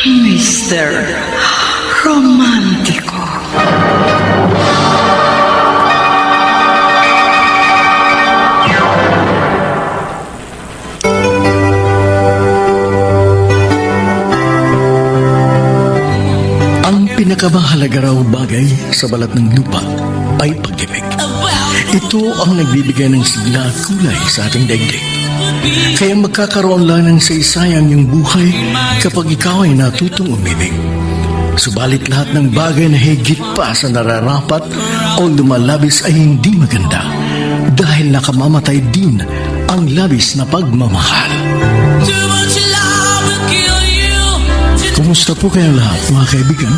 Mr. Romantico. Ang pinakamahalaga raw bagay sa balat ng lupa ay pag-ibig. Ito ang nagbibigay ng sigla at kulay sa ating daigdig. Kaya magkakaroon lang ng saysayang yung buhay kapag ikaw ay natutong umibig. Subalit lahat ng bagay na higit pa sa nararapat o lumalabis ay hindi maganda dahil nakamamatay din ang labis na pagmamahal. Kumusta po kayo lahat, mga kaibigan?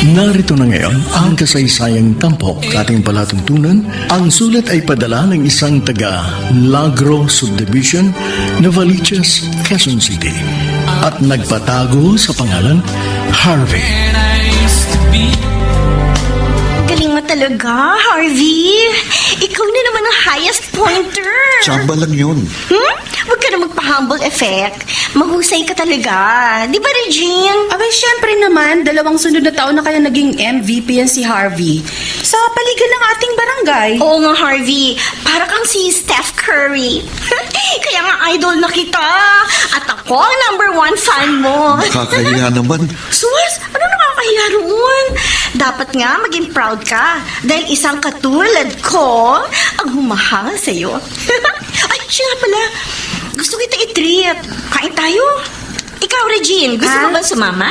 Narito na ngayon ang kasaysayang tampok sa ating palatuntunan. Ang sulat ay padala ng isang taga Lagro Subdivision, Novaliches, Quezon City at nagpatago sa pangalan Harvey. Galing mo talaga, Harvey. Ikaw na naman ang highest pointer. Tsamba lang yun. Huwag ka na magpa-humble effect. Mahusay ka talaga. Di ba, Regine? Abay, syempre naman, 2 sunod na taon na kaya naging MVP yan si Harvey. Sa paligid ng ating barangay. Oo nga, Harvey. Para kang si Steph Curry. Kaya nga idol na kita. At ako ang #1 fan mo. Nakakahiya naman. Sus, ano nakakahiya roon? Dapat nga maging proud ka dahil isang katulad ko ang humahanga sa'yo. Ay, siya nga pala. Gusto kita i-treat. Kain tayo. Ikaw, Regine, gusto mo ba sumama?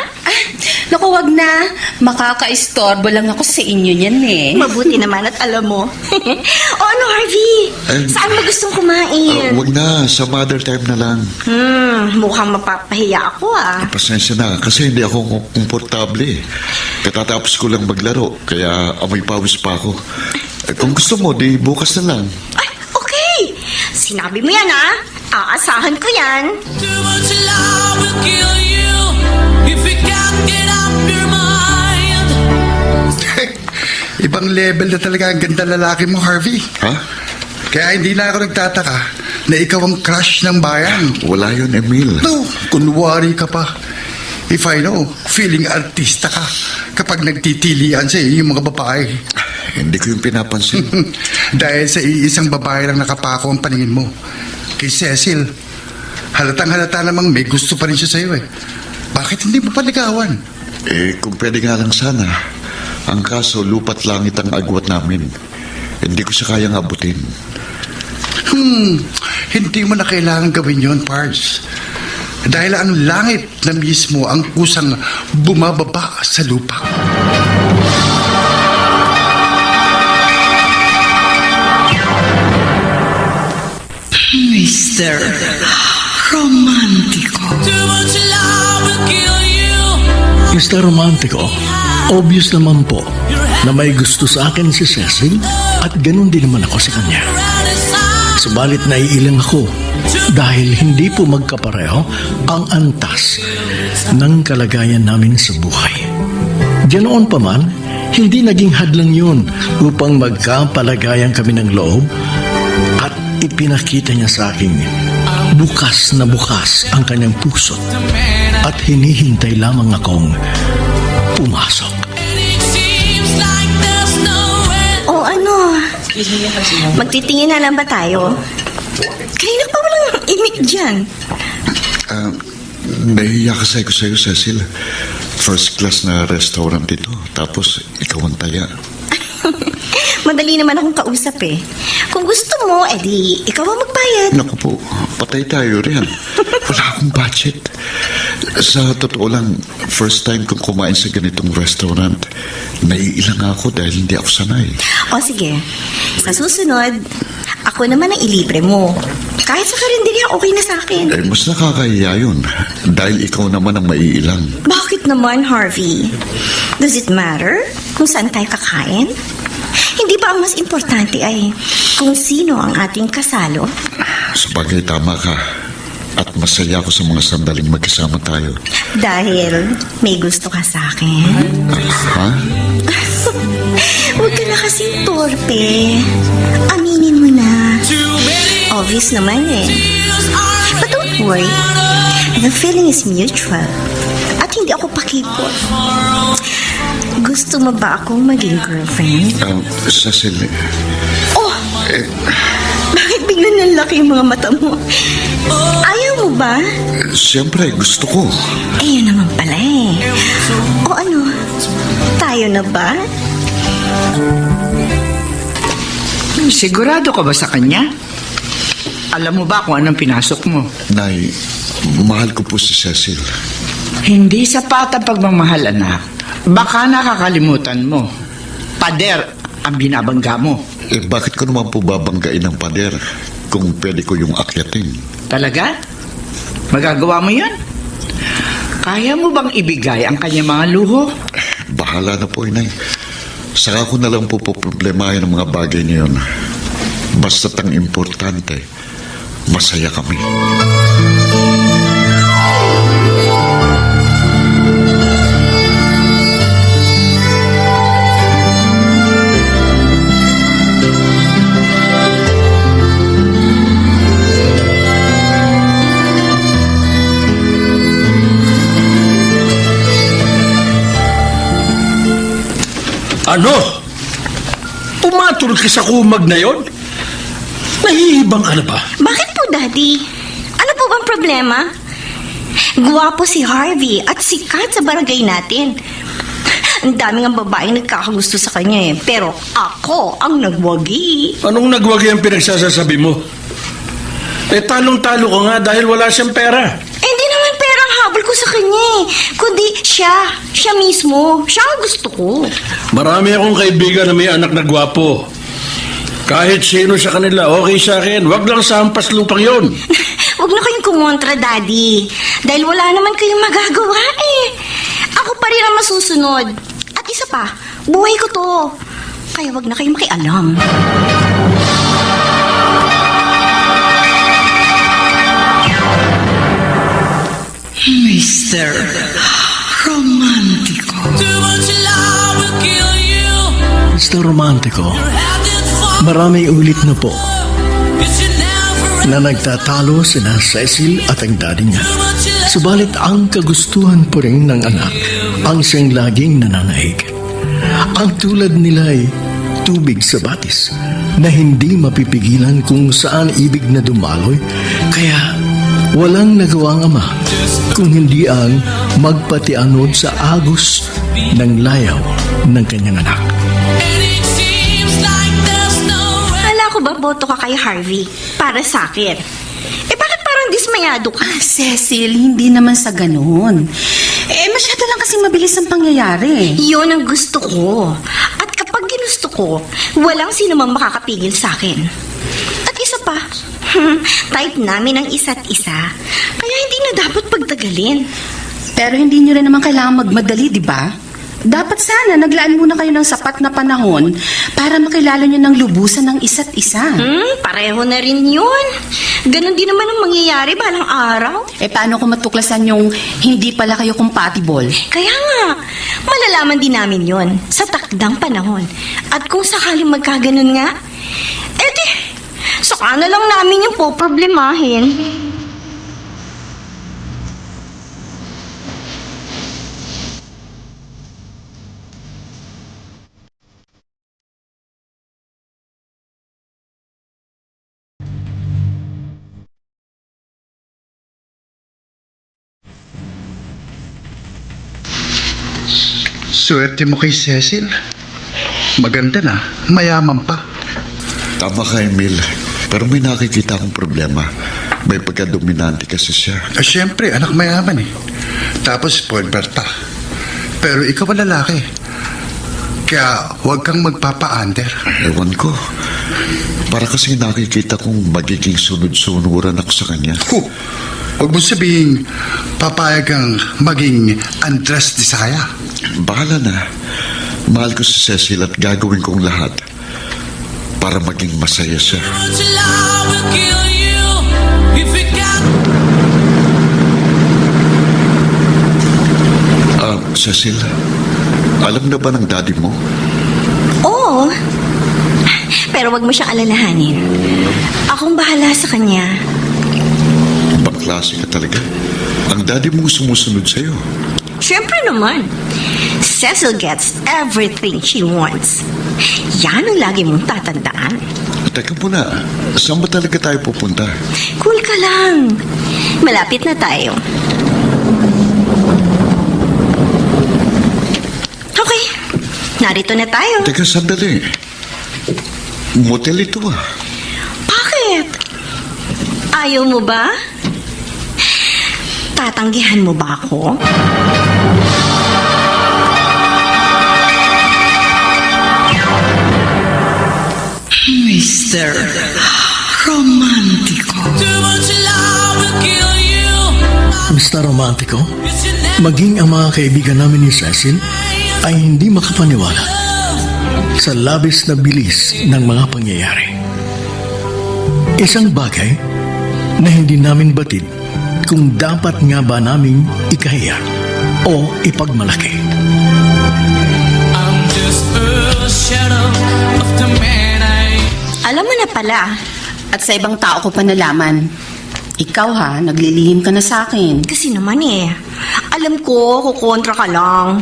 Naku, wag na. Makaka-istorbo lang ako sa inyo niyan eh. Mabuti naman at alam mo. O ano, Harvey? Saan mo gustong kumain? Wag na, sa mother time na lang. Mukhang mapapahiya ako Pasensya na, kasi hindi ako komportable. Katatapos ko lang maglaro, kaya amoy pawis pa ako. Kung gusto mo, di bukas na lang. Ay, okay. Sinabi mo yan Aasahan ko yan. Too much love will kill you if you can't get up your mind. Ibang level na talaga ang ganda lalaki mo, Harvey. Ha? Kaya hindi na ako nagtataka na ikaw ang crush ng bayan. Wala yun, Emil. No, kunwari ka pa. If I know, feeling artista ka kapag nagtitilian sa iyo yung mga babae. Hindi ko yung pinapansin. Dahil sa iisang babae lang nakapako ang paningin mo. Kay Cecil, halatang halata namang may gusto pa rin siya sa'yo eh. Bakit hindi mo paligawan? Kung pwede nga lang sana. Ang kaso, lupat langit ang agwat namin. Hindi ko siya kayang abutin. Hindi mo na kailangan gawin yon, Pards. Dahil ang langit na mismo ang kusang bumababa sa lupa. Mr. Romantico. Too much love will kill you. Mr. Romantico, obvious naman po na may gusto sa akin si Cecil at ganun din naman ako sa kanya. Subalit naiilang ako dahil hindi po magkapareho ang antas ng kalagayan namin sa buhay. Ganoon pa man, hindi naging hadlang yun upang magkapalagayan kami ng loob at ipinakita niya sa akin bukas na bukas ang kanyang puso at hinihintay lamang akong pumasok. O ano? Magtitingin na lang ba tayo? Kanina pa walang imik dyan. Nahihiya kasi ko sa'yo, Cecil. First class na restaurant ito. Tapos, ikaw ang taya. Madali naman akong kausap eh. Kung gusto mo, edi ikaw ang magbayad. Naku po, patay tayo rin. Wala akong budget. Sa totoo lang, first time kong kumain sa ganitong restaurant, naiilang ako dahil hindi ako sanay. O sige, sa susunod, ako naman ang ilibre mo. Kahit sa karinderya, okay na sa akin. Mas nakakahiya yun. Dahil ikaw naman ang maiilang. Bakit naman, Harvey? Does it matter kung saan tayo kakain? Hindi ba ang mas importante ay kung sino ang ating kasalo? Sabagay, tama ka. At masaya ako sa mga sandaling magkasama tayo. Dahil may gusto ka sa akin. Ha? Huwag ka na kasing torpe. Aminin mo na. Obvious naman eh. But don't worry. The feeling is mutual. At hindi hindi ako pakipot. Gusto mo ba akong maging girlfriend? Cecil, Oh! Bakit biglang nanlaki yung mga mata mo? Ayaw mo ba? siyempre gusto ko. Eh, yun naman pala eh. O ano? Tayo na ba? Sigurado ka ba sa kanya? Alam mo ba kung anong pinasok mo? Nay, mahal ko po si Cecil. Hindi sapat ang pagmamahal, anak. Baka nakakalimutan mo. Pader ang binabangga mo. Bakit ko naman po babanggain ng pader kung pwede ko yung akyatin? Talaga? Magagawa mo yan? Kaya mo bang ibigay ang kanyang mga luho? Bahala na po, Inay. Saka ko na lang po problemahin ang mga bagay niyon. Basta't ang importante, masaya kami. Ano? Pumatol ka sa kumag na yon? Nahihibang ka na ba? Bakit po, Daddy? Ano po bang problema? Guwapo si Harvey at sikat sa barangay natin. Ang daming ang babaeng nagkakagusto sa kanya eh. Pero ako ang nagwagi. Anong nagwagi ang pinagsasasabi mo? Eh, talong-talo ko nga dahil wala siyang pera. Eh, hindi naman pera ang habol ko sa kanya eh. Kundi siya. Siya mismo. Siya ang gusto ko. Marami akong kaibigan na may anak na gwapo. Kahit sino sa kanila, okay sa akin. Huwag lang sa hampas lupang yon. Huwag na kayong kumontra, Daddy. Dahil wala naman kayong magagawa eh. Ako pa rin ang masusunod. At isa pa, buhay ko to. Kaya wag na kayong makialam. Mr. Romantico. Too much love will kill you. Mr. Romantico, You're having fun. maraming ulit na po You should never na nagtatalo sina Cecil at ang daddy niya. too much love. Subalit ang kagustuhan po rin ng anak ang siyang laging nananaig. Ang tulad nila ay tubig sa batis na hindi mapipigilan kung saan ibig na dumaloy, kaya walang nagawang ama kung hindi ang magpatianod sa agos ng layaw ng kanyang anak. And it seems like there's no way. Hala ko ba boto ka kay Harvey para sa akin? Eh bakit parang dismayado ka? Cecil, hindi naman sa ganun. Eh, masyado lang kasi mabilis ang pangyayari. Yun ang gusto ko. At kapag ginusto ko, walang sino mang makakapigil sa akin. At isa pa, type namin ang isa't isa. Kaya hindi na dapat pagtagalin. Pero hindi nyo rin naman kailangan magmadali, di ba? Dapat sana naglaan muna kayo ng sapat na panahon para makilala nyo ng lubusan ng isa't isa. Pareho na rin yun. Ganon din naman ang mangyayari balang araw. Eh, paano kung matuklasan yung hindi pala kayo compatible? Kaya nga, malalaman din namin yon sa takdang panahon. At kung sakaling magkaganon nga, edi, saka na lang namin yung poproblemahin. Swerte mo kay Cecil. Maganda na, mayaman pa. Tama ka, Emil. Pero may nakikita akong problema. May pagkadominante kasi siya. Siyempre, anak mayaman eh. Tapos spoiled pa. Pero ikaw ang lalaki. Kaya huwag kang magpapa-under. Ewan ko. Para kasi nakikita kong magiging sunod-sunuran ako sa kanya. Huwag mo sabihin, papayag kang maging Andres Disaya. Bahala na. Mahal ko si Cecil at gagawin kong lahat para maging masaya siya. Too much love will kill you. If you can't. Cecil, alam na ba ng daddy mo? Oo. Pero wag mo siyang alalahanin. Akong bahala sa kanya. Ibang klase ka talaga. Ang daddy mo sumusunod sa'yo. Siyempre naman. Cecil gets everything she wants. Yan ang lagi mong tatandaan. Teka muna, saan ba talaga tayo pupunta? Cool ka lang. Malapit na tayo. Okay, narito na tayo. Teka, sandali. Motel ito ah. Bakit? Ayaw mo ba? Tatanggihan mo ba ako? Mr. Romantico. Too much love will kill you. Mr. Romantico, You should never maging ang mga kaibigan namin ni Cecil ay hindi makapaniwala sa labis na bilis ng mga pangyayari. Isang bagay na hindi namin batid kung dapat nga ba naming ikahiya o ipagmalaki. I'm just a shadow of the man I Alam mo na pala. At sa ibang tao ko pa nalaman. Ikaw ha, naglilihim ka na sa akin. Kasi naman alam ko, kukontra ka lang.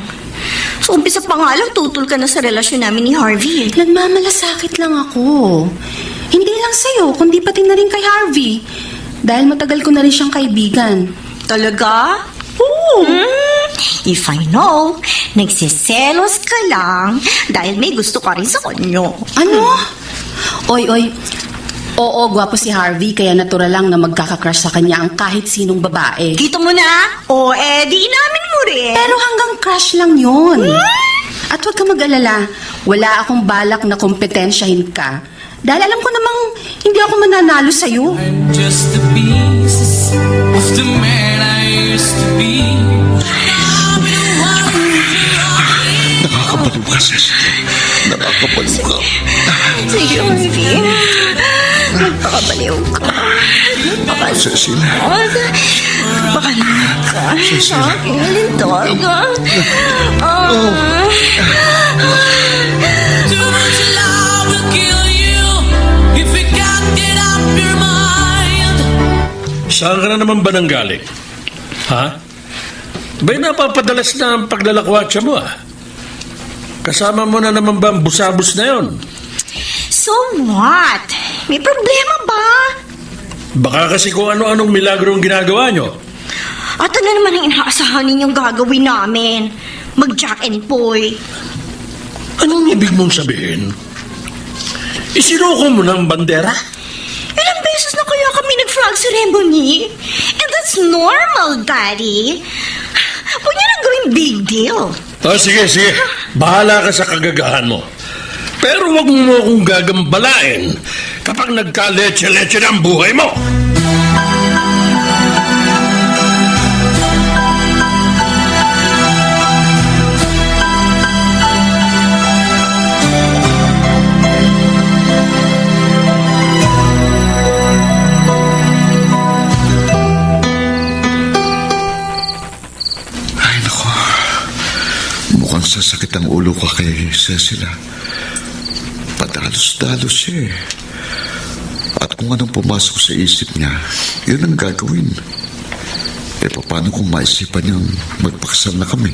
So, umpisa pa nga lang, tutol ka na sa relasyon namin ni Harvey. Nagmamalasakit lang ako. Hindi lang sa'yo, kundi pati na rin kay Harvey. Dahil matagal ko na rin siyang kaibigan. Talaga? Oo. If I know, nagsiselos ka lang dahil may gusto ka rin sa kanya. Ano? Oy. Oo, gwapo si Harvey, kaya natural lang na magkakakrush sa kanya ang kahit sinong babae. Kita mo na? O, di inamin mo rin. Pero hanggang crush lang yun. At huwag ka mag-alala, wala akong balak na kompetensyahin ka. Dahil alam ko namang hindi ako mananalo sa'yo. I'm just the pieces of the man I used to be. Nakakabaliw ka, Cecil. Nakakabaliw ka. Sige, Harvey. Magpakabaliw ka. Cecil. Pakalaman ka. Sa aking lintog. Too much love will kill you if you can't get up your mind. Saan ka na naman ba nanggaling? Ha? Ba'y napapadalas na ang paglalakwatsa mo ah? Kasama mo na naman ba ang busabos na yon? So what? May problema ba? Baka kasi kung ano-anong milagro ang ginagawa nyo. At ano naman ang inaasahan ninyong gagawin namin? Mag-Jack and Poy. Anong ibig mong sabihin? Isinuko mo ng bandera? Ilang beses na kaya kami nag-frog ceremony? And that's normal, Daddy. Huwag niyo nang gawing big deal. Sige. Bahala ka sa kagagahan mo. Pero wag mo akong gagambalain kapag nagka-leche-leche na ang buhay mo. Ay, nako. Mukhang sasakit ang ulo ko kay Cecil. Padalos-dalos siya eh. At kung anong pumasok sa isip niya, yun ang gagawin. Paano kung maisipan niyang magpakasal na kami?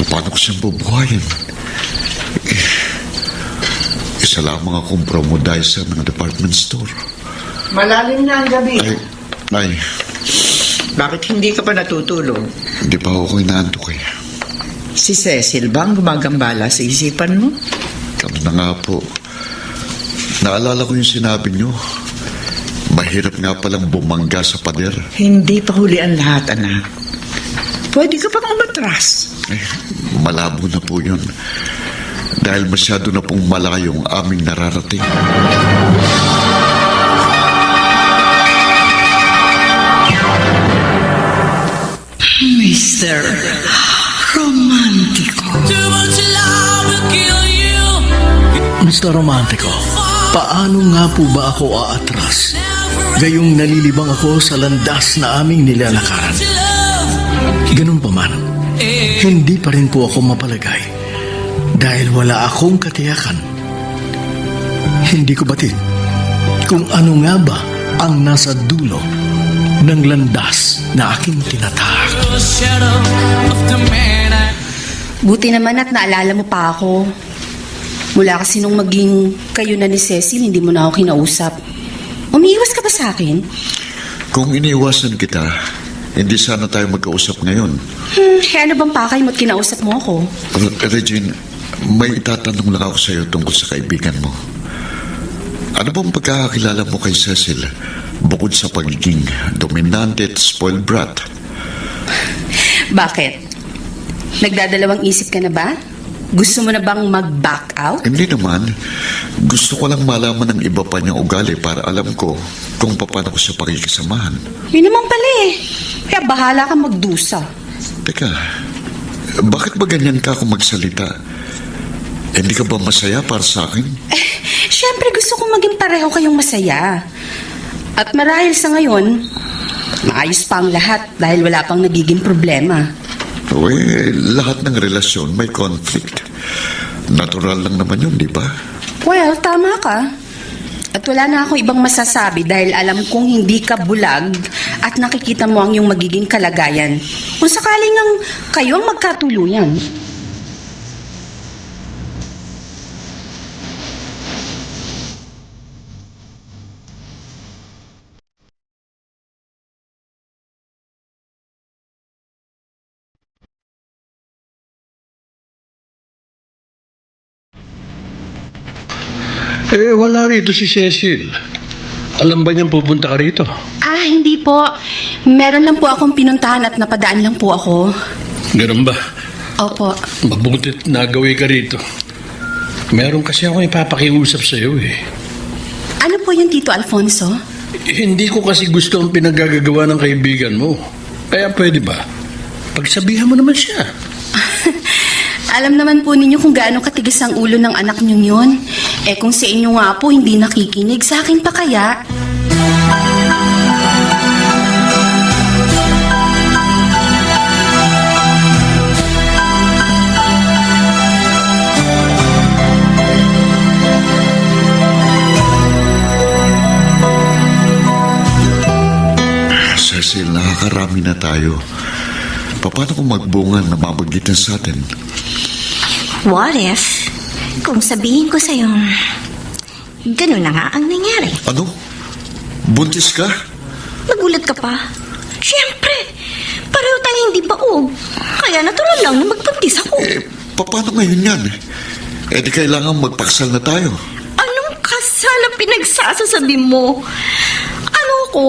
Paano ko siyang bubuhayin? Isa lamang akong promodizer ng department store. Malalim na ang gabi. Ay, Bakit hindi ka pa natutulog? hindi pa ako inaantok eh. Si Cecil ba ang gumagambala sa isipan mo? Kami na nga po. Naalala ko yung sinabi niyo. Mahirap nga palang bumangga sa pader. Hindi pa huli ang lahat, anak. Pwede ka pang umatras. Malabo na po yun. Dahil masyado na pong malayo ang aming nararating. Mr. Romantico. Too much love will kill you. Mr. Romantico, paano nga po ba ako aatras? Gayong nalilibang ako sa landas na aming nilalakaran. Ganun pa man, hindi pa rin po ako mapalagay dahil wala akong katiyakan. Hindi ko batid kung ano nga ba ang nasa dulo ng landas na aking tinatahak. the shadow of the man I Buti naman at naalala mo pa ako. Mula kasi nung maging kayo na ni Cecil, hindi mo na ako kinausap. Umiiwas ka ba sa akin? Kung iniiwasan kita, hindi sana tayo magkausap ngayon. Ano bang pakay mo't kinausap mo ako? Regine, may itatanong lang ako sa iyo tungkol sa kaibigan mo. Ano bang pagkakakilala mo kay Cecil bukod sa pagiging dominante at spoiled brat? Bakit? Nagdadalawang isip ka na ba? Gusto mo na bang mag-back out? Hindi naman. Gusto ko lang malaman ng iba pa niyang ugali para alam ko kung paano ko siya pakikisamahan. Yun naman pala eh. Kaya bahala ka magdusa. Teka, bakit ba ganyan ka kung magsalita? Hindi ka ba masaya para sa akin? Siyempre gusto kong maging pareho kayong masaya. At marahil sa ngayon, maayos pa ang lahat dahil wala pang nagiging problema. Lahat ng relasyon may conflict. Natural lang naman yun, di ba? Well, tama ka. At wala na ako ibang masasabi dahil alam kong hindi ka bulag at nakikita mo ang iyong magiging kalagayan. Kung sakaling ang kayo ang magkatuluyan. Wala rito si Cecil. Alam ba niyang pupunta ka rito? Hindi po. Meron lang po akong pinuntahan at napadaan lang po ako. Ganun ba? Opo. Mabutit nagawi ka rito. Meron kasi ako ipapakiusap sa iyo eh. Ano po yung Tito Alfonso? Hindi ko kasi gusto ang pinagagagawa ng kaibigan mo. Kaya pwede ba? Pagsabihan mo naman siya. Alam naman po ninyo kung gaano katigas ang ulo ng anak niyong yun. Kung sa inyo nga po hindi nakikinig, sa akin pa kaya? Cecil, nakakarami na tayo. Paano kung magbunga na mamagitan sa atin? What if, kung sabihin ko sa'yo, ganun na nga ang nangyari? Ano? Buntis ka? Nagulat ka pa? Siyempre, pareho tayo hindi baog. Kaya natural lang na magbuntis ako. Paano ngayon yan? Di kailangan magpaksal na tayo. Anong kasal ang pinagsasasabi mo? Ano ko?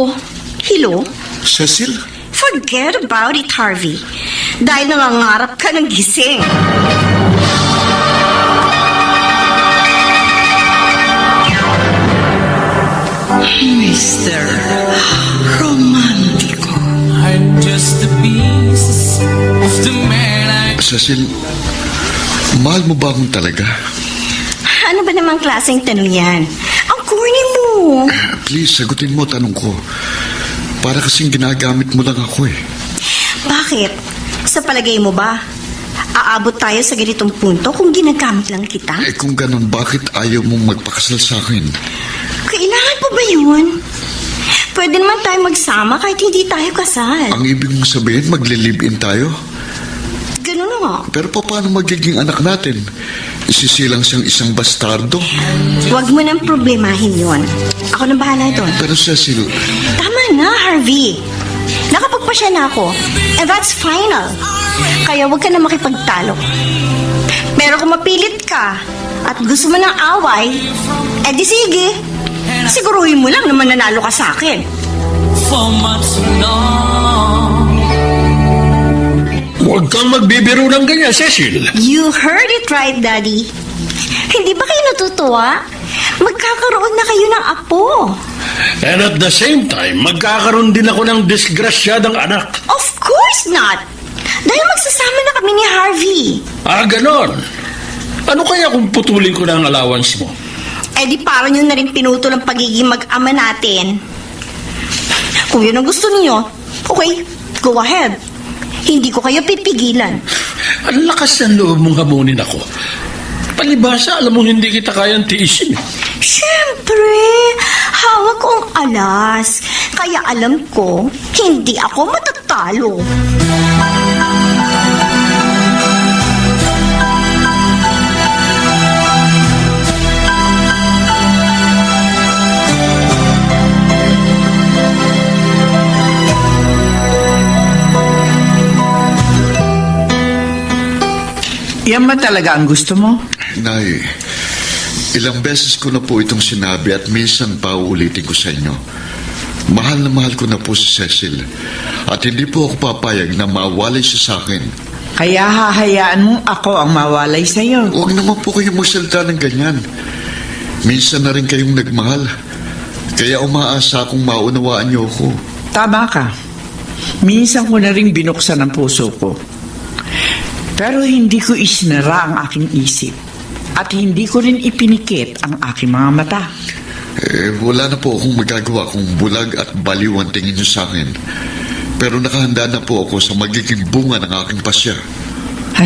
Hilo? Cecil? Forget about it, Harvey. Dahil nangangarap ka ng gising. Mr. Romantico. I'm just a piece of the man I Cecil, mahal mo ba akong talaga? Ano ba namang klaseng tanong yan? Ang corny mo. Please, sagutin mo tanong ko. Para kasing ginagamit mo lang ako eh. Bakit? Sa palagay mo ba, aabot tayo sa ganitong punto kung ginagamit lang kita? Kung ganun, bakit ayaw mong magpakasal sa akin? Kailangan pa ba yun? Pwede naman tayo magsama kahit hindi tayo kasal. Ang ibig mong sabihin, maglilib-in tayo? Ganun na nga. Pero paano magiging anak natin? Isisilang siyang isang bastardo? Huwag mo nang problemahin yun. Ako na bahala doon. Pero Cecil, Tama na, Harvey. Nakapagpasya na ako. And that's final. Kaya huwag ka na makipagtalo. Pero kung mapilit ka at gusto mo ng away, di sige. Siguruhin mo lang na mananalo ka sa akin. for much long. Huwag kang magbibiro ng ganyan, Cecil. You heard it right, Daddy. Hindi ba kayo natutuwa? Magkakaroon na kayo ng apo. And at the same time, magkakaroon din ako ng disgrasyadang anak. Of course not. Dahil magsasama na kami ni Harvey. Ganon. Ano kaya kung putulin ko na ang allowance mo? Di parang yun na rin pinutol ang pagiging mag-ama natin. Kung yun ang gusto niyo, okay, go ahead. Hindi ko kayo pipigilan. Ang lakas ng loob mong hamunin ako. Palibasa, alam mo hindi kita kayang tiisin. Siyempre, hawak ko ang alas. Kaya alam ko, hindi ako matatalo. Yan ba talaga ang gusto mo? Nay, ilang beses ko na po itong sinabi at minsan pa uulitin ko sa inyo. Mahal na mahal ko na po si Cecil at hindi po ako papayag na mawalay siya sa akin. Kaya hahayaan mong ako ang mawalay sa'yo. Huwag naman po kayong magsalita ng ganyan. Minsan na rin kayong nagmahal. Kaya umaasa akong maunawaan niyo ako. Tama ka. Minsan ko na rin binuksan ang puso ko. Pero hindi ko isinara ang aking isip. At hindi ko rin ipinikit ang aking mga mata. Wala na po akong magagawa kung bulag at baliw ang tingin niyo sa akin. Pero nakahanda na po ako sa magiging bunga ng aking pasya.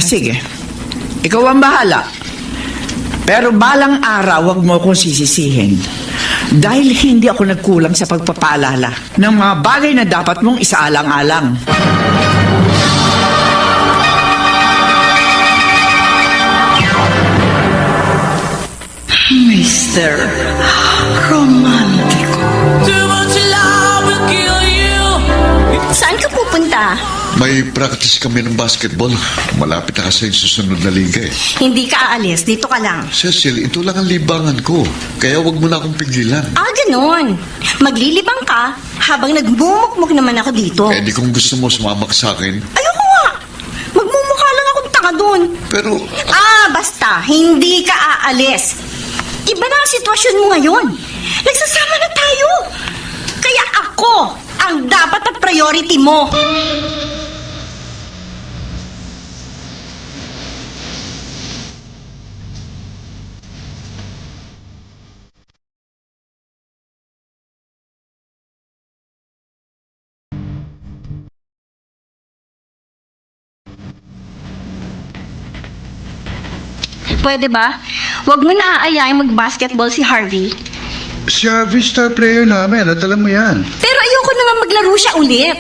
Sige. Ikaw ang bahala. Pero balang araw, wag mo akong sisisihin. Dahil hindi ako nagkulang sa pagpapaalala ng mga bagay na dapat mong isaalang-alang. Mr. Romantico. Too much love will kill you. Saan ka pupunta? May practice kami ng basketball. Malapit na kasi yung susunod na liga eh. Hindi ka aalis. Dito ka lang. Cecil, ito lang ang libangan ko. Kaya wag mo na akong pigilan. Ganun. Maglilibang ka habang nagmumukmuk naman ako dito. Eh di kung gusto mo sumama ka sa akin. Ayoko nga. Magmumukha lang akong tanga doon. Pero Basta. Hindi ka aalis. Iba na ang sitwasyon mo ngayon. Nagsasama na tayo. Kaya ako ang dapat at priority mo. Pwede ba? Huwag mo na aayain mag-basketball si Harvey. Si Harvey, star player namin, at alam mo yan. Pero ayoko naman maglaro siya ulit.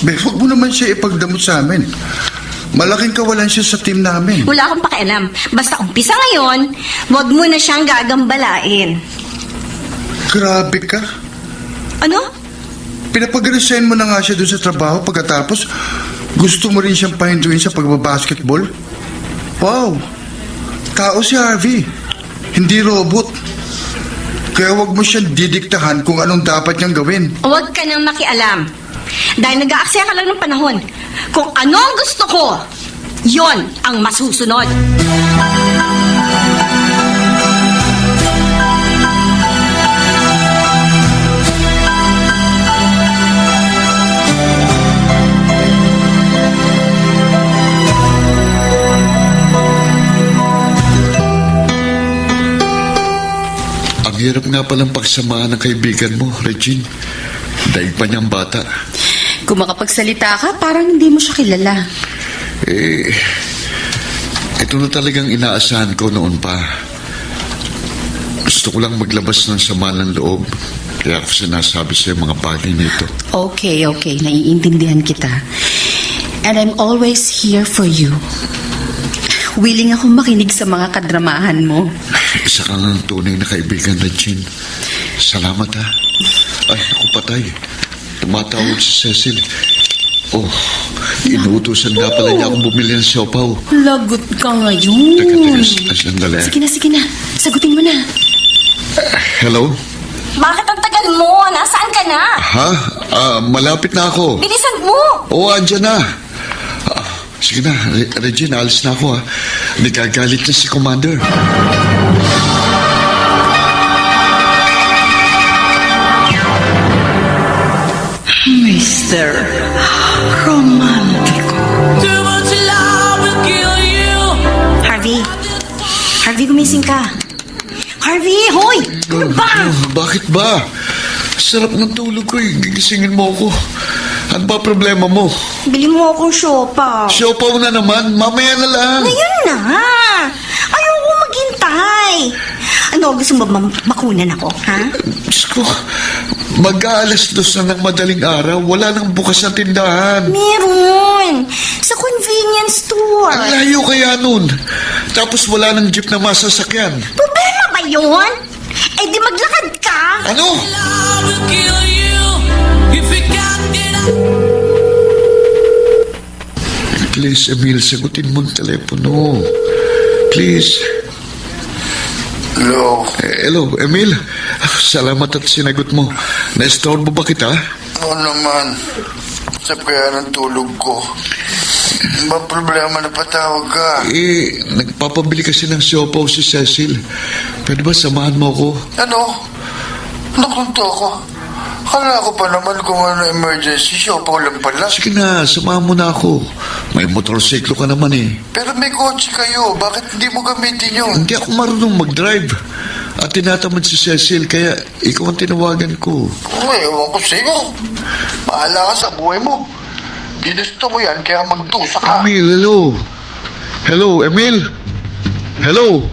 Be, huwag mo naman siya ipagdamot sa amin. Malaking kawalan siya sa team namin. Wala akong pakialam. Basta umpisa ngayon, huwag mo na siyang gagambalain. Grabe ka. Ano? Pinapag-resign mo na nga siya doon sa trabaho pagkatapos gusto mo rin siyang pahinduin sa pagbabasketball? Wow! Tao si Harvey. Hindi robot. Kaya wag mo siyang didiktahan kung anong dapat niyang gawin. Huwag ka nang makialam. Dahil nag-aaksaya ka lang ng panahon. Kung ano ang gusto ko, yon ang masusunod. Hirap nga palang pagsamahan ng kaibigan mo, Regine. Daig pa niyang bata. Kung makapagsalita ka, parang hindi mo siya kilala. Ito na talagang inaasahan ko noon pa. Gusto ko lang maglabas ng sama ng loob. Kaya ako sinasabi sa mga bagay na ito. Okay. Naiintindihan kita. And I'm always here for you. Willing akong makinig sa mga kadramahan mo. Isa kang ang tunay na kaibigan, Regine. Salamat, ha. Ay, naku, patay. Tumatawag si Cecil. Oh, inuutosan nga pala niya akong bumili ng siopaw. Lagot ka ngayon. Teka, sandali. Sige na. Sagutin mo na. Hello? Bakit ang tagal mo? Nasaan ka na? Ha? Malapit na ako. Bilisan mo! Oo, andyan na. Sige na, Regine, alis na ako, ha. Nagagalit na si Commander. Mr. Romantico. Too much love will kill you. Harvey, gumising ka. Harvey, hoy! Ano ba? Bakit ba? Sarap ng tulog ko, eh. Gigisingin mo ako. Ano ba problema mo? Bili mo akong siopaw. Siopaw na naman, mamaya na lang. Ngayon na! Ayoko maghintay. Ano, gusto mo ba makunan ako, ha? Diyos ko, Mag-aalas 2 na ng madaling araw, wala nang bukas na tindahan. Meron. Sa convenience store. Ang layo kaya nun. Tapos wala nang jeep na masasakyan. Problema ba yun? Eh di maglakad ka. Ano? I will kill you if you can't get up. Please, Emil, sagutin mo ang telepono. Please. Hello? Hello, Emil. Salamat at sinagot mo. Na-storbo ba kita? Oo naman. Sa kaya ng tulog ko. Ba problema na patawag ka? Nagpapabili kasi ng siopaw si Cecil. Pwede ba samahan mo ako? Ano? Nakunto ako. Kala ko pa naman kung ano emergency, siopaw lang pala. Sige na, samahan mo na ako. May motorsiklo ka naman eh. Pero may kotse kayo, bakit hindi mo gamitin yun? Hindi ako marunong mag-drive. At tinatamad si Cecil, kaya ikaw ang tinawagan ko. Uy, ewan ko sa'yo. Bahala ka sa buhay mo. Ginusto mo yan, kaya magdusa ka. Emil, hello. Hello, Emil. Hello.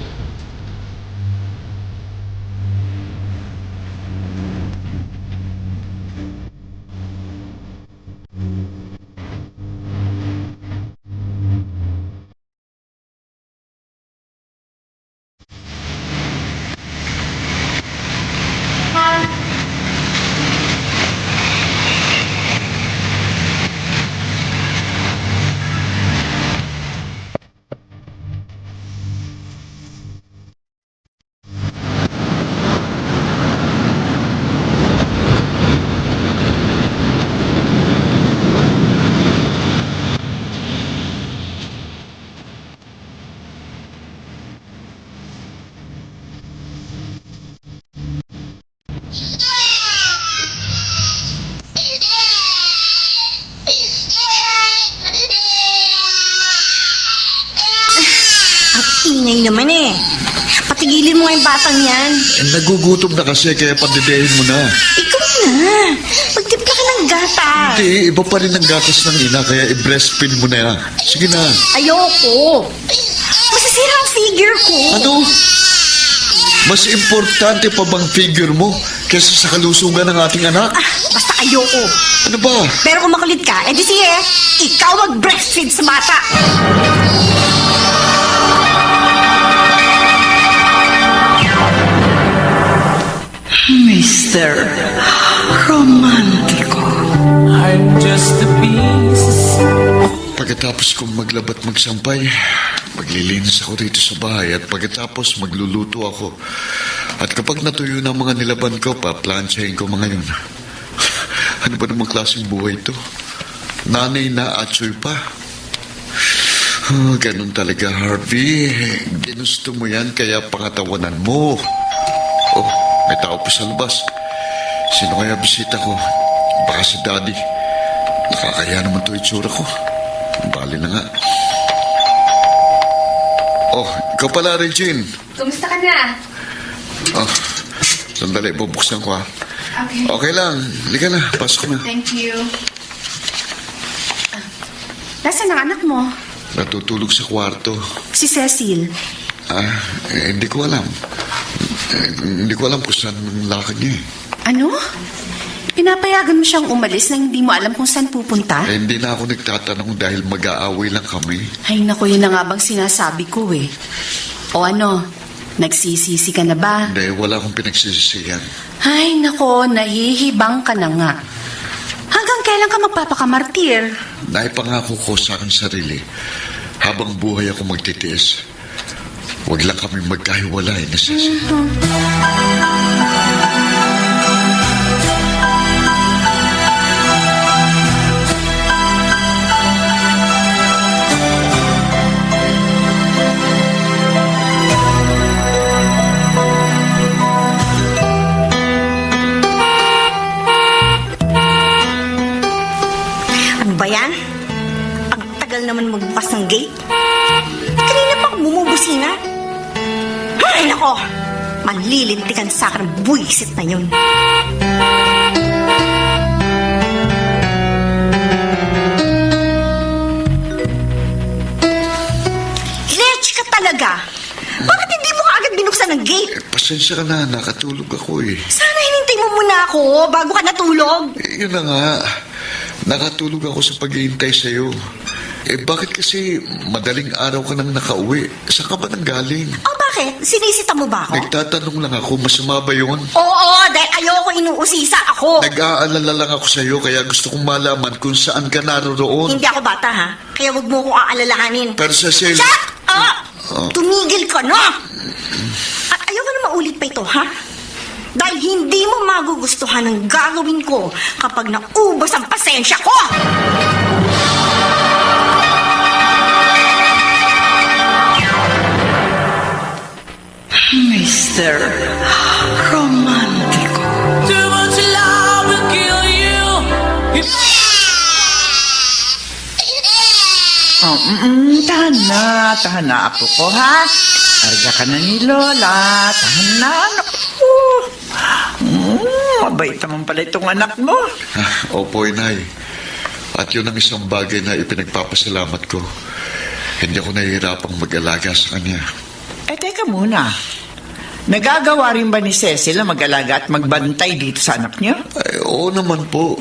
Ingay naman eh. Patigilin mo nga yung batang yan. Nagugutom na kasi, kaya pandidehin mo na. Ikaw na. Magtimpla ka ng gata. Hindi, iba pa rin ang gatas ng ina, kaya i-breastfeed mo na yan. Sige na. Ayoko. Masasira ang figure ko. Ano? Mas importante pa bang figure mo kaysa sa kalusugan ng ating anak? Basta ayoko. Ano ba? Pero kung makulit ka, edi sige, ikaw mag-breastfeed sa bata. Mr. Romantico. I'm just a piece. Pagkatapos kong maglabat magsampay, maglilinis ako dito sa bahay at pagkatapos magluluto ako. At kapag natuyo na ang mga nilaban ko, paplansyahin ko mga yun. Ano ba namang klaseng buhay ito? Nanay na atsoy pa. Ganun talaga, Harvey. Ginusto mo yan, kaya pangatawanan mo. Oh, may tao pa sa labas. Sino kaya bisita ko? Baka si Daddy. Nakakaya naman to itsura ko. Bali na nga. Oh, ikaw pala, Regine. Kumusta ka na? Oh, sandali, bubuksan ko ha. Okay. Okay lang. Halika na, pasok na. Thank you. Nasaan ang anak mo? Natutulog sa kwarto. Si Cecil. Hindi ko alam. Hindi ko alam kung saan ang lakad niya eh. Ano? Pinapayagan mo siyang umalis na hindi mo alam kung saan pupunta? Hindi na ako nagtatanong dahil mag-aaway lang kami. Ay, naku, yun na nga bang sinasabi ko eh. O ano, nagsisisi ka na ba? Hindi, wala akong pinagsisisihan. Ay, nako, nahihibang ka na nga. Hanggang kailan ka magpapakamartir? Naipangako ko sa aking sarili, habang buhay ako magtitiis, huwag lang kami magkahiwalay na Cecil. Ano ba yan? Ang tagal naman magbukas ng gate. Kanina pa bumubusina. Ay, nako! Manlilintikan sa akin ang buwisit na yun. Lech ka talaga! Bakit hindi mo agad binuksan ng gate? Pasensya ka na, nakatulog ako eh. Sana hinintay mo muna ako bago ka natulog. Yun na nga. Nakatulog ako sa paghihintay sa'yo. Bakit kasi madaling araw ka nang nakauwi? Saan ka ba nang galing? Oh, bakit? Sinisita mo ba ako? Nagtatanong lang ako, masama ba yun? Oo, dahil ayoko inuusisa ako. Nag-aalala lang ako sa'yo, kaya gusto kong malaman kung saan ka naroroon. Hindi ako bata, ha? Kaya wag mo kong aalalahanin. Pero Cecil... Shut up! Tumigil ka na! At ayoko na maulit pa ito, ha? Dahil hindi mo magugustuhan ang gagawin ko kapag naubos ang pasensya ko! Mr. Romantico. Too much love will kill you. Tahan na, apo ko, ha? Karga ka na ni Lola. Tahan na, naku. Mabait naman pala itong anak mo. Opo, Inay. At yun ang isang bagay na ipinagpapasalamat ko. Hindi ako nahihirapang mag-alaga sa kanya. Teka muna. Nagagawa rin ba ni Cecil na mag-alaga at magbantay dito sa anak niyo? Oo naman po.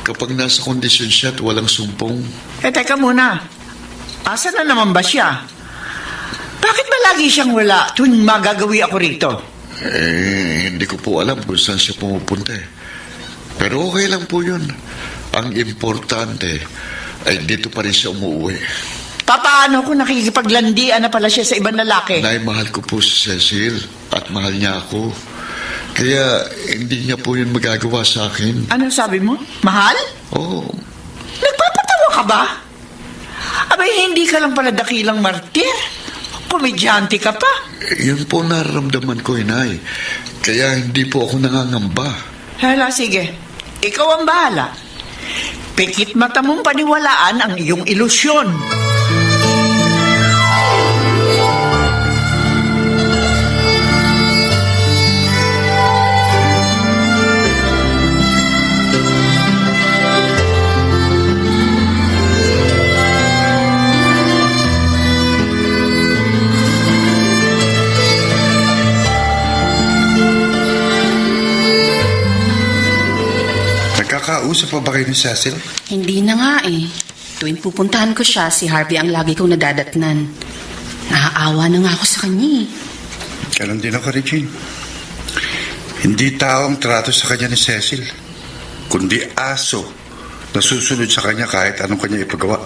Kapag nasa kondisyon siya at walang sumpong. Teka muna. Asa na naman ba siya? Bakit ba lagi siyang wala tuwing magagawi ako rito? Hindi ko po alam kung saan siya pumupunta eh. Pero okay lang po yun. Ang importante ay dito pa rin siya umuwi. Paano kung nakikipaglandian na pala siya sa ibang lalaki? Nay, mahal ko po si Cecil at mahal niya ako. Kaya hindi niya po yun magagawa sa akin. Ano sabi mo? Mahal? Oo. Nagpapatawa ka ba? Abay, hindi ka lang pala dakilang martir. Komedyante ka pa. Yun po nararamdaman ko, Inay. Kaya hindi po ako nangangamba. Hala, sige. Ikaw ang bahala. Pikit mata mong paniwalaan ang iyong ilusyon. Nagkakausap pa ba kayo ni Cecil? Hindi na nga eh. Tuwing pupuntahan ko siya, si Harvey ang lagi kong nadadatnan. Naaawa na nga ako sa kanya eh. Ganon din ako, Regine. Hindi tao ang trato sa kanya ni Cecil, kundi aso na susunod sa kanya kahit anong kanya ipagawa.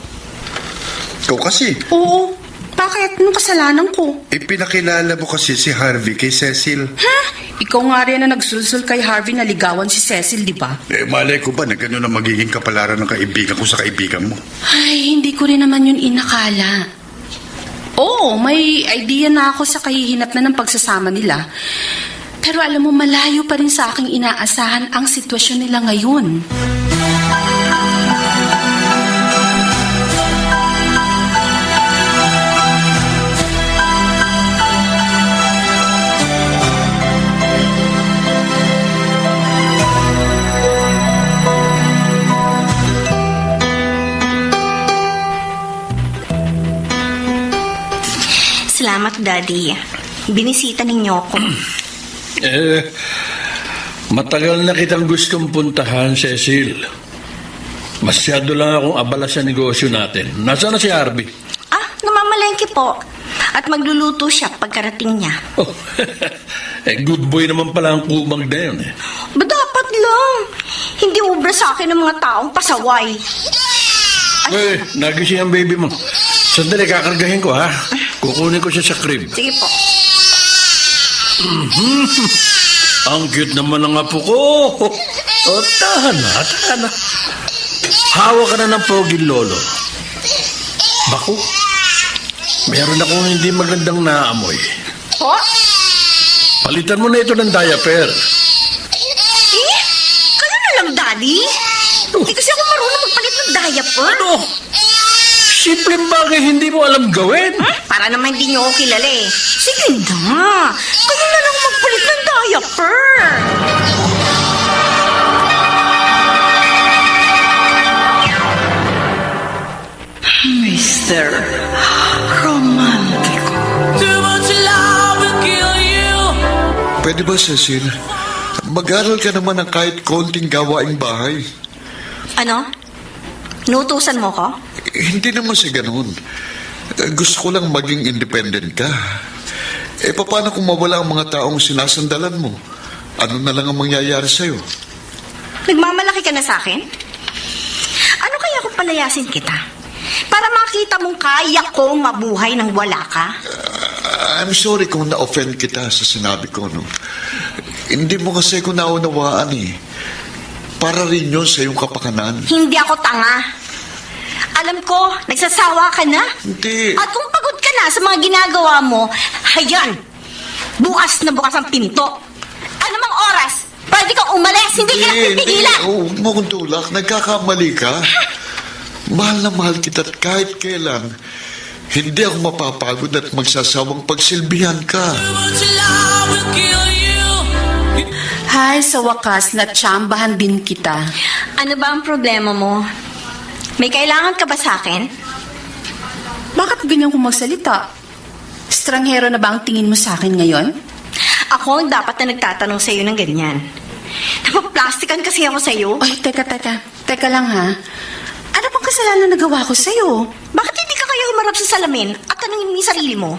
Ikaw kasi, Oo, bakit? Anong kasalanan ko? ipinakilala mo kasi si Harvey kay Cecil. Ha? Ikaw nga rin na nagsulsul kay Harvey na ligawan si Cecil, di ba? Malay ko ba na gano'n ang magiging kapalaran ng kaibigan ko sa kaibigan mo? Ay, hindi ko rin naman yun inakala. Oo, may idea na ako sa kahihinat na ng pagsasama nila. Pero alam mo, malayo pa rin sa aking inaasahan ang sitwasyon nila ngayon. Salamat, Daddy. Binisita ninyo ako. Matagal na kitang gustong puntahan, Cecil. Masyado lang akong abala sa negosyo natin. Nasaan na si Harvey? Namamalengke po. At magluluto siya pagkarating niya. Oh, good boy naman pala ang kumag na yun eh. Ba dapat lang? Hindi ubra sa akin ng mga taong pasaway. Nagising ang baby mo. Sandali, kakargahin ko ha. Kukunin ko siya sa crib. Sige po. Ang cute naman ng apo ko. Tahan na. Hawak ka na ng poging lolo. Baku, meron akong hindi magandang naamoy. Po? Palitan mo na ito ng diaper. Kayo na lang, Daddy. Hindi kasi ako marunong magpalit ng diaper. Ano? Simpleng bagay hindi mo alam gawin. Para naman hindi niyo ako kilala eh. Sige na. Kayo na lang magpalit ng diaper. Mr. Romantico. Too much love will kill you. Pwede ba, Cecil? Mag-aral ka naman ng kahit konting gawaing bahay. Ano? Nutusan mo ko? Hindi naman sa ganun. Gusto ko lang maging independent ka. Paano kung mawala ang mga taong sinasandalan mo? Ano na lang ang mangyayari sa'yo? Nagmamalaki ka na sa akin? Ano kaya kung palayasin kita? Para makita mong kaya kong mabuhay nang wala ka? I'm sorry kung na-offend kita sa sinabi ko, no? Hindi mo kasi ko naunawaan eh. Para rin yun sa iyong kapakanan. Hindi ako tanga. Alam ko, nagsasawa ka na. Hindi. At kung pagod ka na sa mga ginagawa mo, hayan, bukas na bukas ang pinto. Ano mang oras, pwede kang umalis, hindi ka napipigilan. Huwag mo kong tulak. Nagkakamali ka. Mahal na mahal kita at kahit kailan, hindi ako mapapagod at magsasawang pagsilbihan ka. But your love will kill you. Hay, sa wakas, natsambahan din kita. Ano ba ang problema mo? May kailangan ka ba sa akin? Bakit ganyan kung magsalita? Estranghero na ba ang tingin mo sa akin ngayon? Ako ang dapat na nagtatanong sa'yo ng ganyan. Napaplastikan kasi ako sa'yo. Ay, teka lang ha. Ano bang kasalanan na nagawa ko sa'yo? Bakit hindi ka kaya humarap sa salamin at tanungin mo yung sarili mo?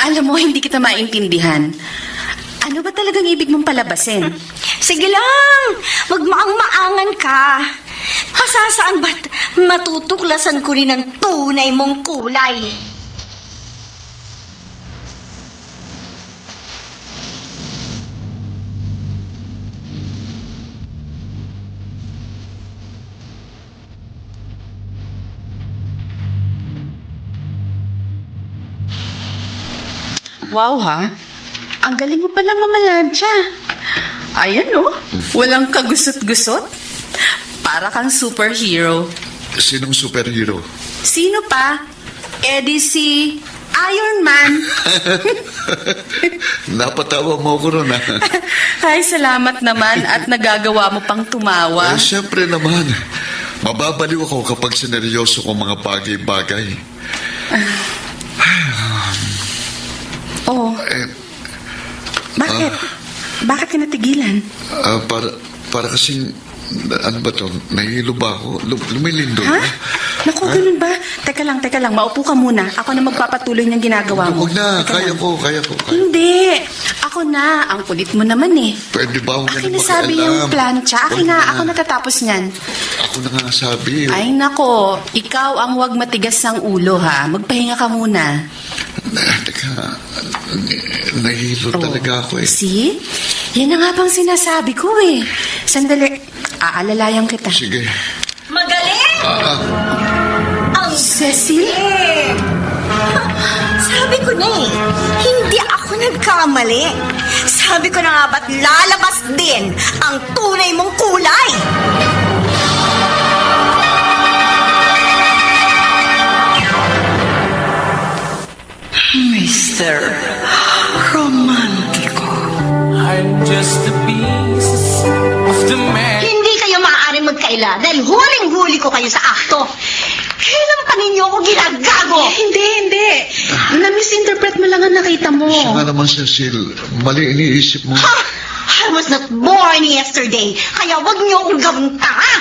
Alam mo, hindi kita maintindihan. Ano ba talagang ibig mong palabasin? Sige lang, magmaang-maangan ka. Masasaan ba't matutuklasan ko rin ang tunay mong kulay? Wow ha, ang galing mo palang mamalansya. Ayan oh, walang kagusot-gusot. Para kang superhero. Sinong superhero? Sino pa? Eddie si Iron Man. Napatawa mo ko ron, ha? Ay, salamat naman at nagagawa mo pang tumawa. Siyempre naman. Mababaliw ako kapag sineryoso ko mga bagay-bagay. Oh, bakit? Bakit ka natigilan? Para kasing, ano ba to? Nahihilo ba ako? Lumilindol Ha? ba? Naku, ganun ba? Teka lang. Maupo ka muna. Ako na magpapatuloy ng ginagawa mo. Huwag na, Teka kaya lang. ko. Hindi. Ako na. Ang kulit mo naman eh. Pwede ba akong Akin na sabi yung plancha. Akin na. Ako natatapos niyan. Ako na nga sabi. Ay nako, ikaw ang huwag matigas ng ulo ha. Magpahinga ka muna. Teka, nahihilo talaga ako eh. See? Yan na nga bang sinasabi ko eh. Sandali, aalalayan kita. Sige. Magaling! Ang Cecil? Sabi ko na eh, hindi ako nagkamali. Sabi ko na nga ba't lalabas din ang tunay mong kulay? Mr. Romantico. I'm just a piece of the man. Hindi kayo maaaring magkaila dahil huling-huli ko kayo sa akto. Kailan pa ninyo ako ginagago? Hindi. Na-misinterpret mo lang ang nakita mo. Siya nga naman, Cecil. Mali iniisip mo. Ha! I was not born yesterday, kaya wag niyo akong gawing tanga.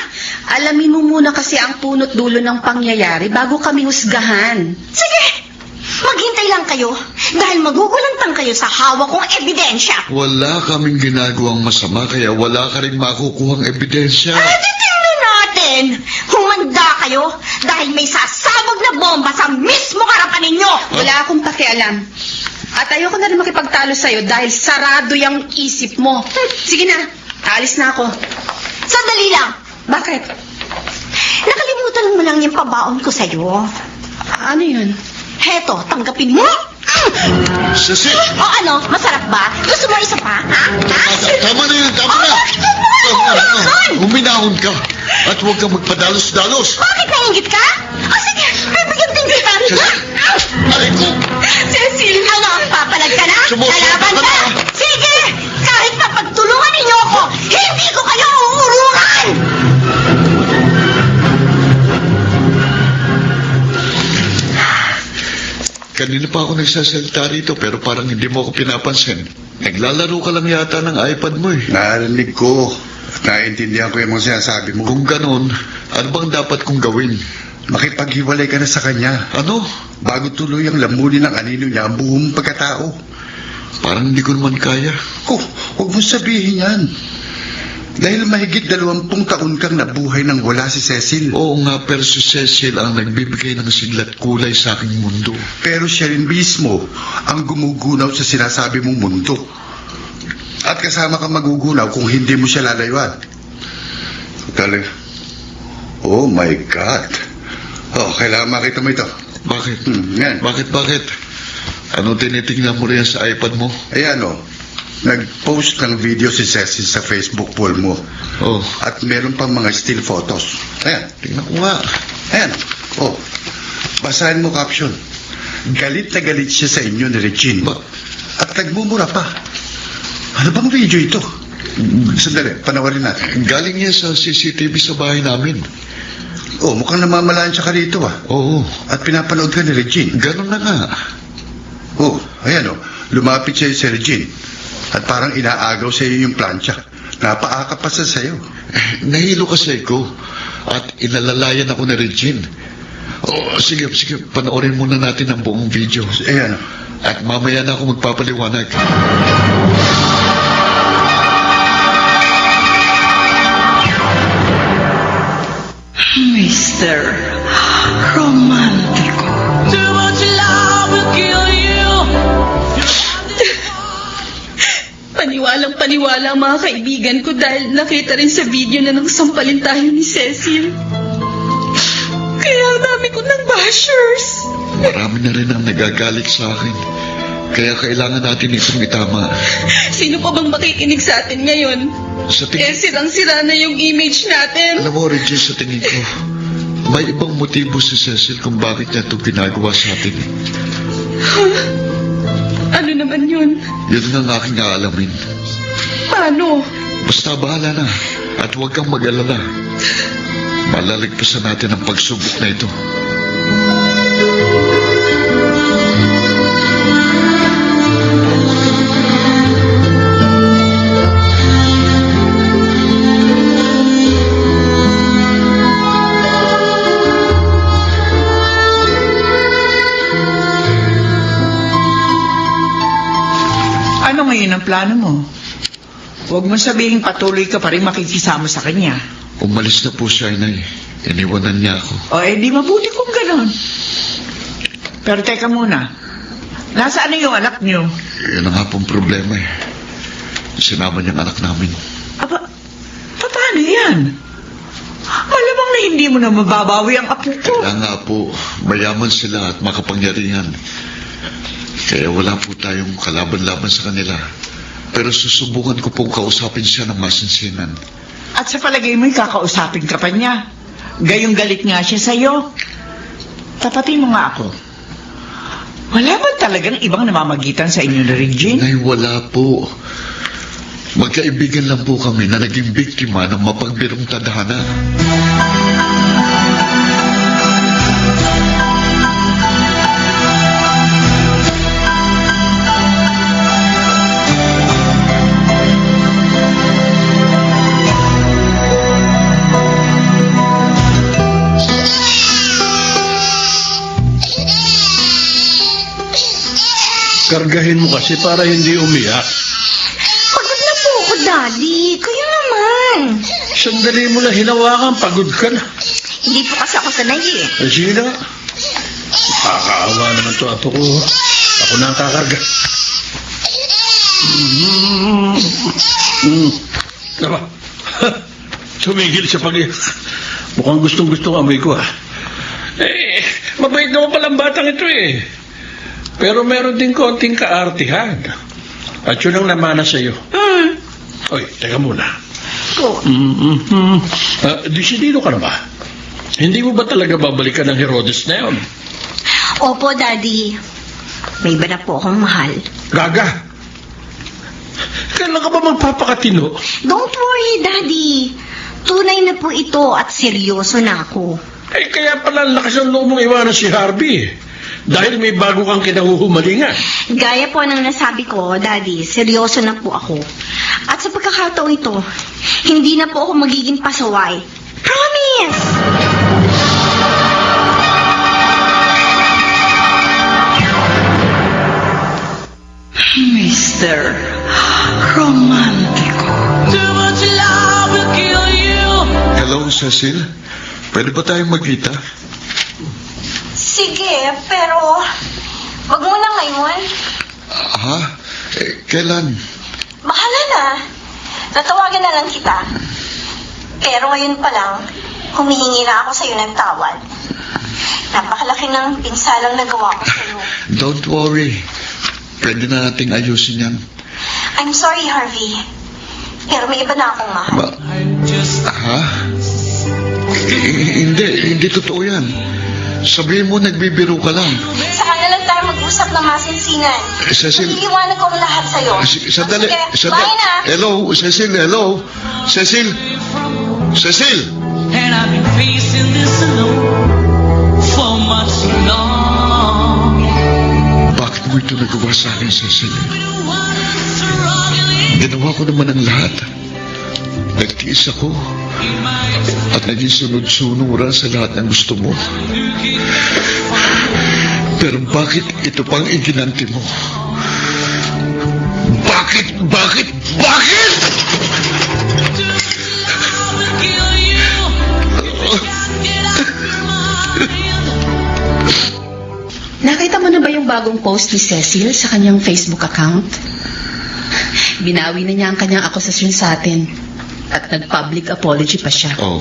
Alamin mo muna kasi ang punot dulo ng pangyayari bago kami husgahan. Sige, maghintay lang kayo dahil magugulantang kayo sa hawak kong ebidensya. Wala kaming ginagawang masama, kaya wala ka rin makukuhang ebidensya. Ay, titingnan natin. Humanda kayo dahil may sasabog na bomba sa mismo harapan ninyo. Wala akong pakialam. At ayoko na rin makipagtalo sa'yo dahil sarado yung isip mo. Sige na, alis na ako. Sandali lang. Bakit? Nakalimutan mo lang yung pabaon ko sa'yo. Ano yun? Heto, tanggapin mo. Cecil! O ano, masarap ba? Gusto mo isa pa, ha? Tama na yan, tama na! Huminahon ka at huwag kang magpadalos-dalos. Bakit nainggit ka? O sige, bibigyan din kita. Aray ko! Cecil, ano? Papalag ka na? Sumusobra Lalaban ka ka? na. Sige! Kahit na pagtulungan ninyo ako, hindi ko kayo uururan! Kanina pa ako nagsasalita rito pero parang hindi mo ako pinapansin. Naglalaro ka lang yata ng iPad mo eh. Narinig ko at naiintindihan ko yung mga sinasabi mo. Kung ganon, ano bang dapat kong gawin? Makipaghiwalay ka na sa kanya Ano? bago tuloy ang lamunin ng anino niya ang buong pagkatao. Parang hindi ko naman kaya. Oh, huwag mo sabihin yan. Dahil mahigit 20 taon kang nabuhay nang wala si Cecil. Oo nga, pero si Cecil ang nagbibigay ng siglat kulay sa aking mundo. Pero siya rin mismo ang gumugunaw sa sinasabi mong mundo. At kasama kang magugunaw kung hindi mo siya lalayuan. Talaga. Oh my God. Oh, kailangan makita mo ito. Bakit? Yan. Bakit? Ano tinitingnan mo riyan sa iPad mo? Ayan o. Nag-post ng video si Cecil sa Facebook wall mo. Oh, At meron pang mga still photos. Ayan. tingnan ko nga. Ayan. Oh. Basahin mo caption. Galit na galit siya sa inyo ni Regine. Ba- At nagmumura pa. Ano bang video ito? Sandali, panawarin natin. Galing yan sa CCTV sa bahay namin. Oh, mukhang namamalaan siya ka rito ah. Oo, At pinapanood ka ni Regine. ganon na nga. Oh, ayan oh. Lumapit siya si Regine. At parang inaagaw sa iyo yung plancha. Napaaka pa sa sayo. Nahilo kasi ko. At inalalayan ako ni Regine. Oh, sige, panoorin muna natin ang buong video. Ayan oh. At mamaya na ako magpapaliwanag. Mr. Romantico. Too much love will kill you. Paniwalang-paniwala ang mga kaibigan ko dahil nakita rin sa video na nagsampalin tayo ni Cecil. Kaya ang dami ko ng bashers. Marami na rin ang nagagalit sa akin. Kaya kailangan natin itong itama. Sino pa bang makikinig sa atin ngayon? Sa tingin... sirang-sira na yung image natin. Alam mo, Regine, sa tingin ko, may ibang motibo si Cecil kung bakit niya ito ginagawa sa atin. Ano naman yun? Yun ang aking aalamin. Paano? Basta bahala na. At huwag kang mag-alala. Malalagpasan natin ang pagsubok na ito. Ano ngayon ang plano mo? Huwag mo sabihin patuloy ka pa rin makikisama sa kanya. Umalis na po siya, Inay. Iniwanan niya ako. O di mabuti kung ganon. Pero teka muna. Nasaan na yung anak niyo? Yun ang nga pong problema eh. Sinama niyang anak namin. Aba, paano yan? Malamang na hindi mo na mababawi ang apo ko. Kaya nga po, mayaman sila at makapangyarihan. Kaya wala po tayong kalaban-laban sa kanila. Pero susubukan ko pong kausapin siya ng masinsinan. At sa palagay mo'y kakausapin ka pa niya. Gayong galit nga siya sa'yo. Tapatin mo nga ako. Wala ba talagang ibang namamagitan sa inyo na Regine? Nay, wala po. Magkaibigan lang po kami na naging biktima ng mapagbirong tadhana. Kargahin mo kasi para hindi umiyak. Pagod na po ako, Daddy. Kayo naman. Sandali mo lang hinawakan, pagod ka na. Hindi po kasi ako sanay eh. Sige na. Nakakaawa naman to apo ko. Ako na ang kakarga. Aba, sumigil sa pag-iyak. Mukhang gustong-gustong amoy ko, ha. Mabait naman palang batang ito, eh. Pero meron din konting kaartihan. At yun ang namana sa'yo. Oy, teka muna. Po. Desidido ka na ba? Hindi mo ba talaga babalikan ng Herodes na yun? Opo, Daddy. May iba na po akong mahal. Gaga! Kailan ka ba magpapakatino? Don't worry, Daddy. Tunay na po ito at seryoso na ako. Eh, kaya pala ang lakas ng loob mong iwanan si Harvey. Dahil may bago kang kinahuhumalingan. Gaya po ng nasabi ko, Daddy, seryoso na po ako. At sa pagkakataong ito, hindi na po ako magiging pasaway. Promise! Mr. Romantico. Too much love will kill you. Hello, Cecil. Pwede ba tayong magkita? Sige, pero wag mo na ngayon. Ha? Kailan? Bahala na. Tatawagan na lang kita. Pero ngayon pa lang, humihingi na ako sa'yo ng tawad. Napakalaki ng pinsalang nagawa ko sa'yo. Don't worry. Pwede na nating ayusin yan. I'm sorry, Harvey. Pero may iba na akong mahal. Ha? Hindi totoo yan. Sabihin mo, nagbibiro ka lang. Saka na lang tayo mag-usap ng masinsinan. Cecil. Magliliwanag ko ang lahat sa'yo. Sandali. Sige, bye na. Hello, Cecil, hello. Cecil. Cecil. And I've been facing this alone for much long. Bakit mo ito nagawa sa akin, Cecil? Ginawa ko naman ang lahat. Nagtiis ako. At naging sunod-sunuran sa lahat ng gusto mo. Pero bakit ito pang iginanti mo? Bakit? Nakita mo na ba yung bagong post ni Cecil sa kanyang Facebook account? Binawi na niya ang kanyang akusasyon sa atin. At nag-public apology pa siya. Oh.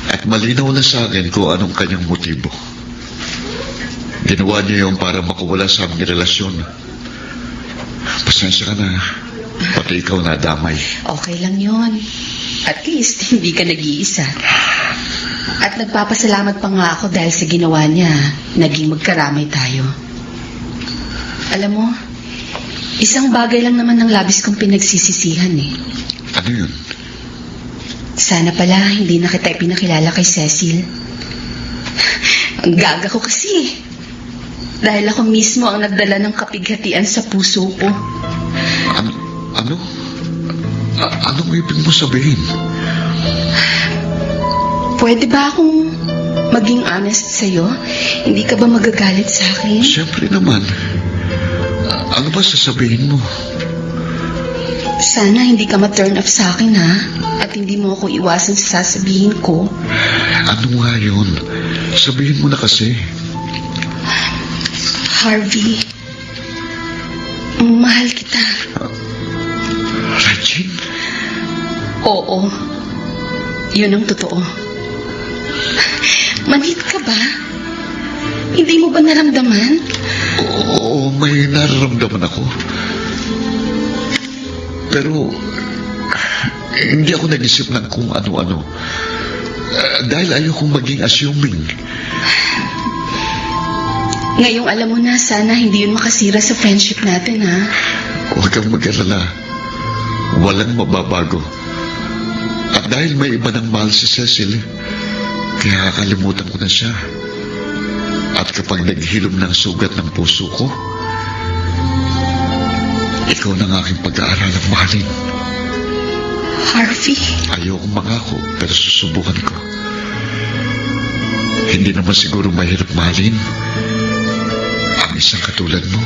At malinaw na sa akin kung anong kanyang motibo. Ginawa niya yun para makawala sa aming relasyon. Pasensya ka na. Pati ikaw nadamay. Okay lang yon. At least, hindi ka nag-iisa. At nagpapasalamat pa nga ako dahil sa ginawa niya, naging magkaramay tayo. Alam mo, isang bagay lang naman ang labis kong pinagsisisihan eh. Ano yun? Sana pala hindi na kita ipinakilala kay Cecil. Ang gaga ko kasi. Dahil ako mismo ang nagdala ng kapighatian sa puso ko. Ano? Anong ibig mo sabihin? Pwede ba akong maging honest sa'yo? Hindi ka ba magagalit sa akin? Siyempre naman. Ano ba sasabihin mo? Sana hindi ka ma-turn off sa akin, ha? At hindi mo ako iwasan sa sasabihin ko. Ano nga yun? Sabihin mo na kasi. Harvey, mahal kita. Regine? Oo. Yun ang totoo. Manhid ka ba? Hindi mo ba naramdaman? Oo, may nararamdaman ako. Pero, hindi ako nag-isip ng kung ano-ano. Dahil ayokong maging assuming. Ngayong alam mo na, sana hindi yun makasira sa friendship natin, ha? Huwag kang mag-alala. Walang mababago. At dahil may iba ng mahal si Cecil, kaya kakalimutan ko na siya. At kapag naghilom ng sugat ng puso ko, ikaw na ang aking pag-aaralang mahalin. Harvey. Ayokong mangako, pero susubukan ko. Hindi naman siguro mahirap mahalin ang isang katulad mo.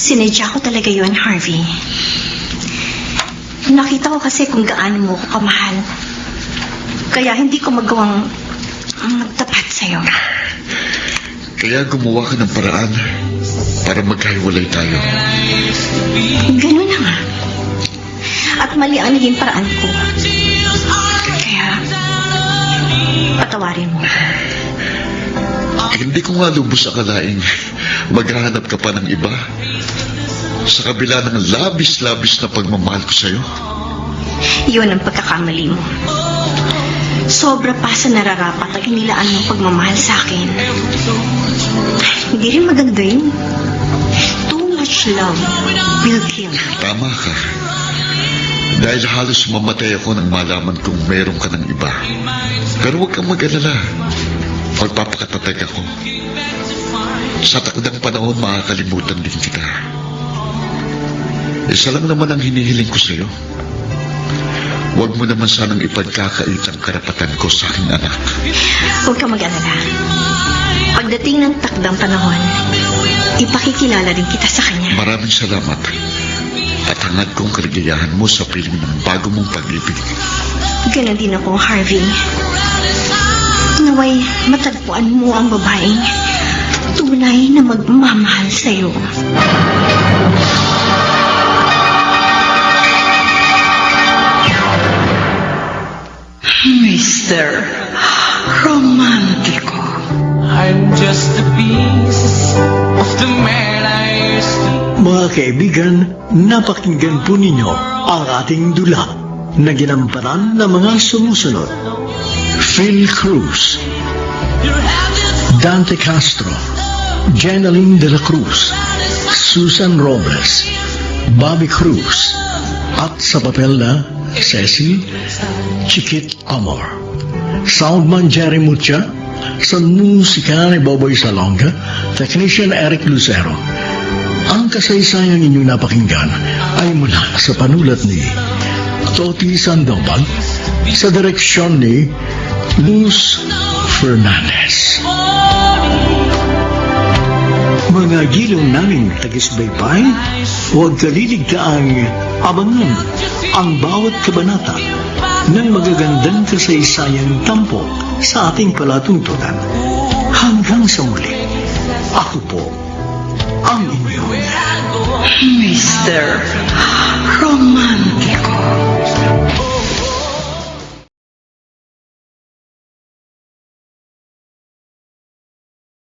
Sinadya ko talaga yun, Harvey. Nakita ko kasi kung gaano mo ko kamahal. Kaya hindi ko magawang magtapat sa'yo. Kaya gumawa ka ng paraan para magkahiwalay tayo. Ganun na nga. At mali ang naging paraan ko. Kaya, patawarin mo. Hindi ko nga lubos akalaing maghahanap ka pa ng iba. Sa kabila ng labis-labis na pagmamahal ko sa'yo, Yun ang pagkakamali mo. Sobra pa sa nararapat ang inilaan ng pagmamahal sa akin. Hindi rin maganda yun. Too much love will kill. tama ka. Dahil halos mamatay ako nang malaman kung meron ka ng iba. Pero huwag kang mag-alala. Magpapakatatag ako. Sa takdang panahon, makakalimutan din kita. Isa lang naman ang hinihiling ko sa'yo. Huwag mo naman sanang ipagkakait ang karapatan ko sa aking anak. Huwag kang mag-alala. Pagdating ng takdang panahon, ipakikilala rin kita sa kanya. Maraming salamat. At hangad kong kaligayahan mo sa piling ng bago mong pag-ibig. Ganon din ako, Harvey. Naway matagpuan mo ang babaeng tunay na magmamahal sa'yo. Mr. Romantico. I'm just a piece of the man I used to. Mga kaibigan, napakinggan po ninyo ang ating dula na ginampanan ng mga sumusunod. Phil Cruz, Dante Castro, Jeneline de la Cruz, Susan Robles, Bobby Cruz, at sa papel na Cecil Chiquit Amor. Soundman Jerry Mucha, sa musika ni Boboy Salonga, Technician Eric Lucero. Ang kasaysayang inyong napakinggan ay mula sa panulat ni Toti Sandoval sa direksyon ni Luz Fernandez. Mga gilong naming tagisbaybay, huwag kaliligtaang abangan ang bawat kabanata ng magagandang kasaysayang tampok sa ating palatuntunan. Hanggang sa muli, ako po ang inyong Mr.